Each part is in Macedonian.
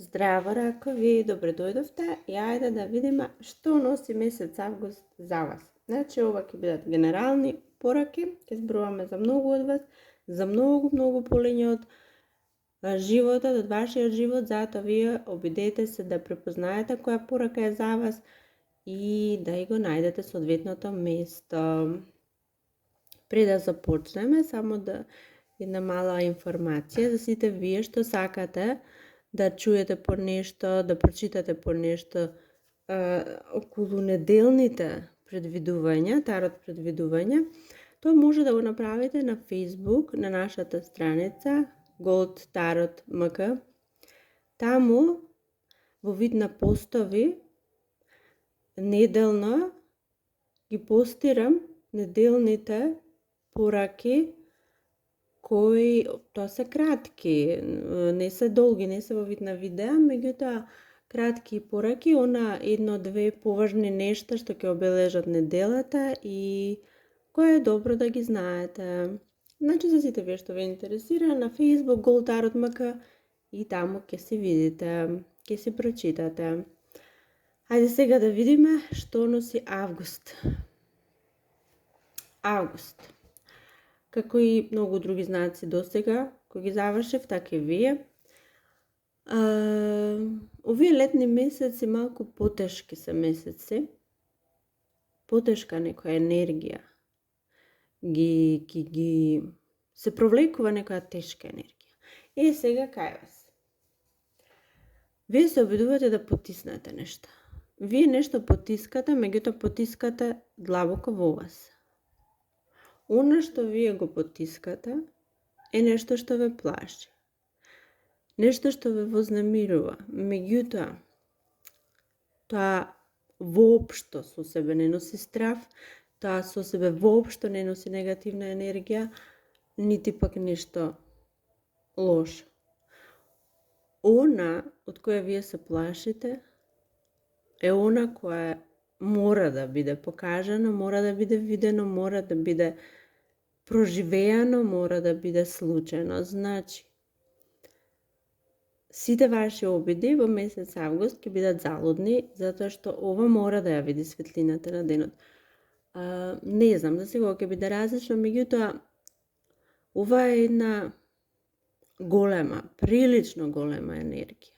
Здраво, ракови, добре дојдовте и ајде да видиме што носи месец август за вас. Значи, ова ќе бидат генерални пораки, ќе зборуваме за многу од вас, за многу полење од животот, од вашиот живот, затоа вие обидете се да препознаете која порака е за вас и да го најдете соодветното место. Пред да започнеме, само да една мала информација за сите вие што сакате да чуете по нешто, да прочитате по нешто околу неделните предвидувања, тарот предвидувања, тоа може да го направите на Facebook, на нашата страница Gold Tarot MK. Таму во вид на постови неделно ги постирам неделните пораки кои тоа се кратки, не се долги, не се во вид на видеа, меѓутоа кратки пораки, она едно-две поважни нешта што ќе обележат неделата и кој е добро да ги знаете. Значи за сите вие што ве интересира на Facebook Gold Tarot MK и таму ќе си видите, ќе си прочитате. Ајде сега да видиме што носи август. Август. Како и многу други знаци досега, кои ги завршив, така и вие. Овие летни месеци малку потешки се месеци. Потешка некоја енергија. Ги се провлекува некоја тешка енергија. Сега кај вас. Вие се обидувате да потиснете нешто. Вие нешто потискате, меѓутоа потискате длабоко во вас. Она што вие го потискате е нешто што ве плаши. Нешто што ве вознемирува. Меѓутоа, тоа воопшто со себе не носи страв, тоа со себе воопшто не носи негативна енергија, нити пак нешто лошо. Она од која вие се плашите е она која мора да биде покажано, мора да биде видено, мора да биде проживеано, мора да биде случајно. Значи, сите ваши обиди во месец август ќе бидат залудни, затоа што ова мора да ја види светлината на денот. Не знам, за сега ќе биде различно, меѓутоа, ова е една голема, прилично голема енергија.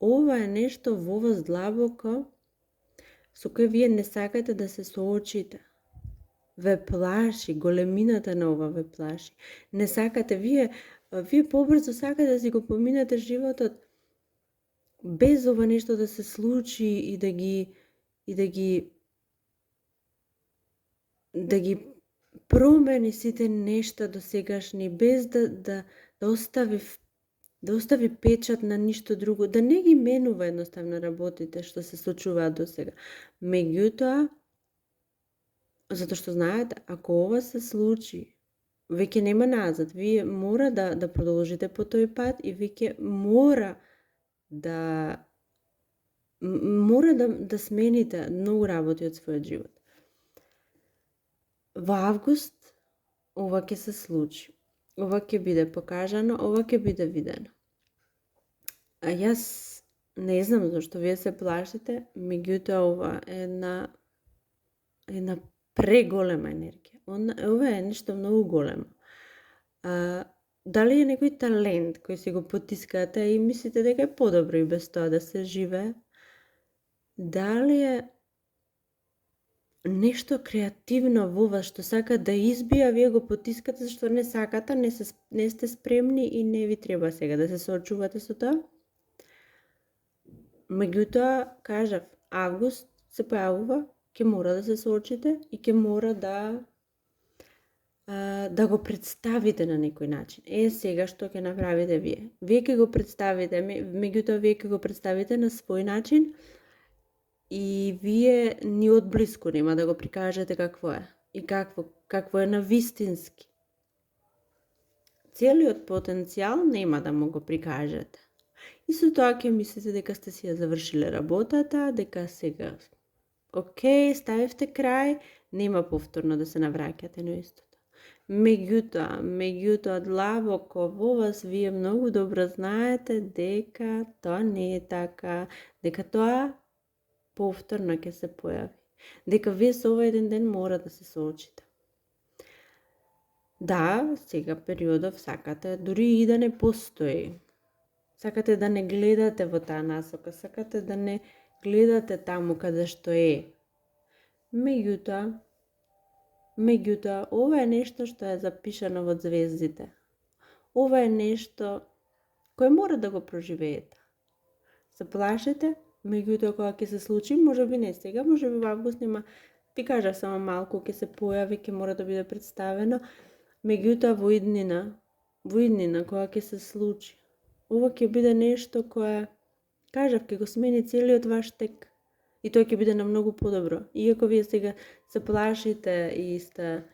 Ова е нешто во вас длабоко, со кој вие не сакате да се соочите. Ве плаши, големината на ова ве плаши. Не сакате, вие побрзо сакате да си го поминате животот без ова нешто да се случи и да ги промени сите нешта до сегашни, без да остави печат на ништо друго, да не ги менува едноставно работите што се случуваат до сега. Меѓутоа, затоа што знаете, ако ова се случи, веќе нема назад, вие мора да продолжите по тој пат и веќе мора да смените многу работи од својот живот. Во август ова ќе се случи. Ова ќе биде покажано, ова ќе биде видено. А јас не знам зашто вие се плашите, меѓутоа ова е една преголема енергија. Ова е нешто многу големо. Дали е некој талент кој си го потискате и мислите дека е подобро и без тоа да се живее? Дали е нешто креативно во вас што сака да избија, вие го потискате зашто не сакате, не сте спремни и не ви треба сега да се соочувате со тоа? Меѓутоа, кажав, август се појавува, ќе мора да се соочите и ќе мора да го представите на некој начин. Сега што ќе направите вие? Вие ќе го представите, меѓутоа вие ќе го представите на свој начин и вие ни од блиску нема да го прикажете какво е и какво е на вистински. Целиот потенцијал нема да му го прикажете. И со тоа ќе мислите дека сте си ја завршиле работата, дека сега окей, ставивте крај, нема повторно да се навраќате на истото. Меѓутоа, длабоко во вас вие многу добро знаете дека тоа не е така, дека тоа повторно ќе се појави, дека вие со ова еден ден мора да се соочите. Да, сега периодов сакате дури и да не постои. Сакате да не гледате во таа насока, сакате да не гледате таму каде што е. Меѓутоа, ова е нешто што е запишано во звездите. Ова е нешто кое мора да го проживеете. Се плашите, меѓутоа кога ќе се случи, можеби не сега, можеби во август нема, ви кажав само малку, ќе се појави, ќе мора да биде представено, меѓутоа во иднина, кога ќе се случи, ова ќе биде нешто кое, кажав, ќе го смени целиот ваш тек. И тоа ќе биде на многу подобро. Иако вие сега се плашите и сте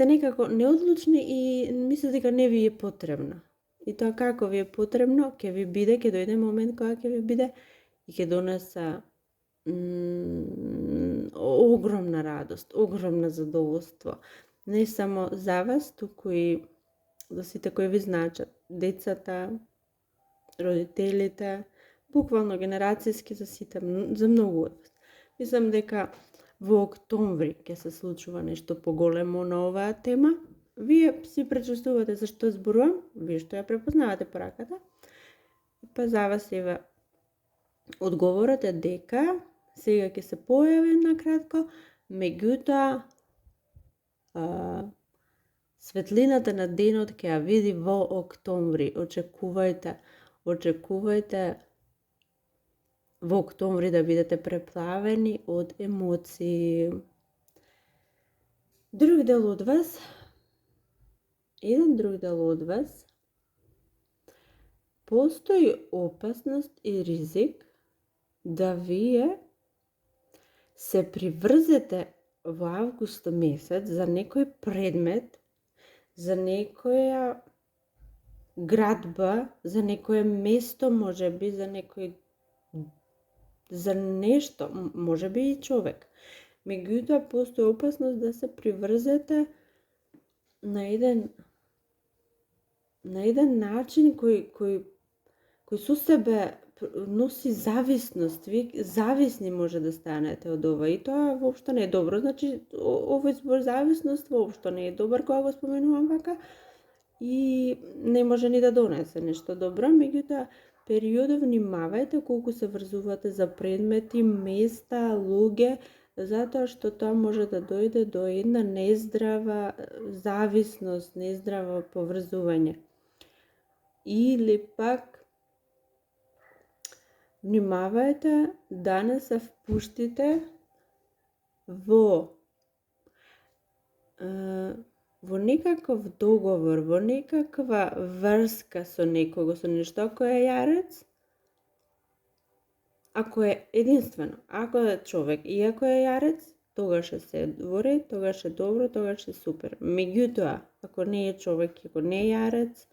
некако неодлучни и мислите дека не ви е потребно. И тоа како ви е потребно, ќе ви биде, ќе дојде момент кога ќе ви биде и ќе донеса огромна радост, огромна задоволство. Не само за вас, туку и за сите кои ви значат. Децата, родителите, буквално генерацијски за сите, за многу од вас. Мислам дека во октомври ќе се случува нешто поголемо на оваа тема. Вие си пречувствувате за што зборувам, вие што ја препознавате пораката. Па за вас ева одговорот е дека сега ќе се појави накратко, меѓутоа светлината на денот ќе ја види во октомври. Очекувајте во октомври да бидете преплавени од емоции. Еден друг дел од вас, постои опасност и ризик да вие се приврзете во август месец за некој предмет, за некоја градба, за некое место, можеби, за нешто, можеби и човек. Меѓутоа, постои опасност да се приврзете на еден начин кој со себе носи зависност. Вие зависни може да станете од ова и тоа воопшто не е добро. Значи, овој збор зависност воопшто не е добар кога го споменувам вака и не може ни да донесе нешто добро. Меѓутоа, периодов внимавајте колку се врзувате за предмети, места, луѓе, затоа што тоа може да дојде до една нездрава зависност, нездраво поврзување. Или пак внимавајте да не се впуштите во некаков договор, во некаква врска со некого, со нешто, ако е јарец, ако е единствено, ако е човек и ако е јарец, тогаш е се во ред, тогаш е добро, тогаш е супер. Меѓутоа, ако не е човек, ако не е јарец,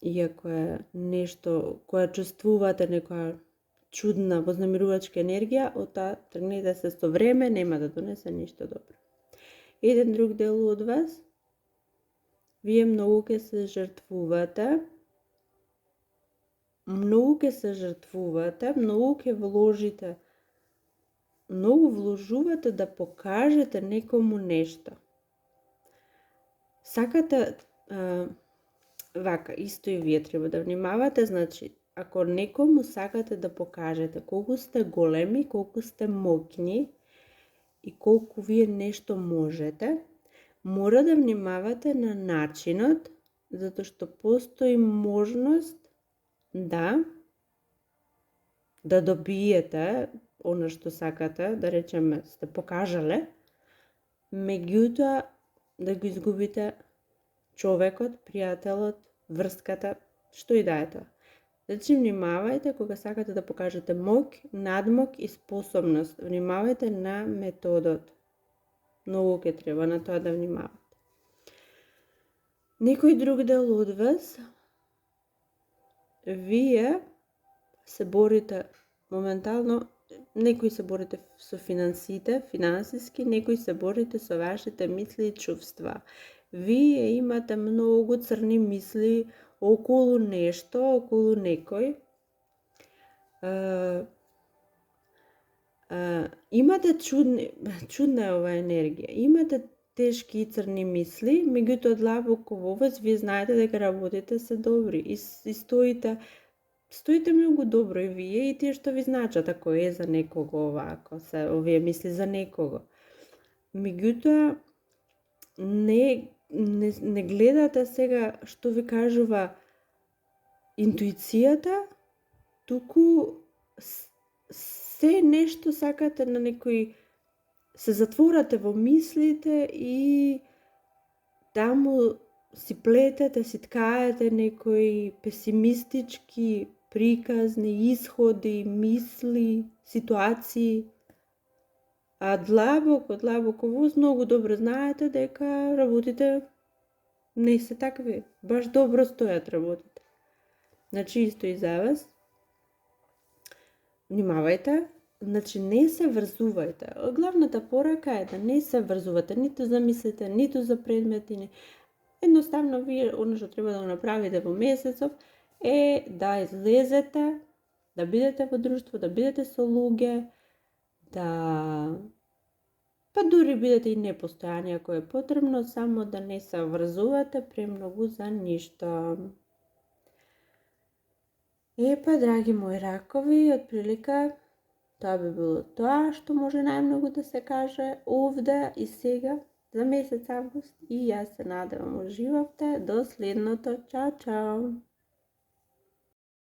и ако е нешто кое чувствувате, некоја чудна, вознемирувачка енергија, ота тргнете се со време, нема да донесе ништо добро. Еден друг дел од вас, вие многу ќе се жртвувате, многу ќе вложите, многу вложувате да покажете некому нешто. Сакате, вака, исто и вие треба да внимавате, значи, ако некому сакате да покажете колку сте големи, колку сте моќни и колку вие нешто можете, мора да внимавате на начинот, затоа што постои можност да добиете она што сакате, да речеме сте покажале, меѓутоа да го изгубите човекот, пријателот, врската, што и да е тоа. Значи, внимавајте кога сакате да покажете моќ, надмок и способност. Внимавајте на методот. Многу ќе треба на тоа да внимавате. Некој друг дел од вас, вие се борите моментално некои се борите со финансите, финансиски, некои се борите со вашите мисли и чувства. Вие имате многу црни мисли околу нешто, околу некој. Имате чудна е ова енергија. Имате тешки и црни мисли, меѓутоа длабоко во вас вие знаете дека работите се добри и стоите многу добро и вие и тие што ви значат, ако е за некого овако, се овие мисли за некого. Меѓутоа не гледате сега што ви кажува интуицијата, туку се нешто сакате на некој, се затворате во мислите и таму си плетете, си ткаете некои песимистички приказни исходи, мисли, ситуации. А длабоко вуз многу добро знаете дека работите не се такви. Баш добро стојат работите. Значи исто и за вас. Внимавајте, значи не се врзувајте. Главната порака е да не се врзувате ниту за мислите, ниту за предмети. Едноставно вие оно што треба да го направите во месецов е да излезете, да бидете во друштво, да бидете со луѓе, па дури бидете и непостојани ако е потребно, само да не се врзувате премногу за ништо. Епа, драги мои ракови, отприлика тоа би било тоа што може најмногу да се каже овде и сега за месец август и јас се надевам уживавте. До следното. Чао, чао!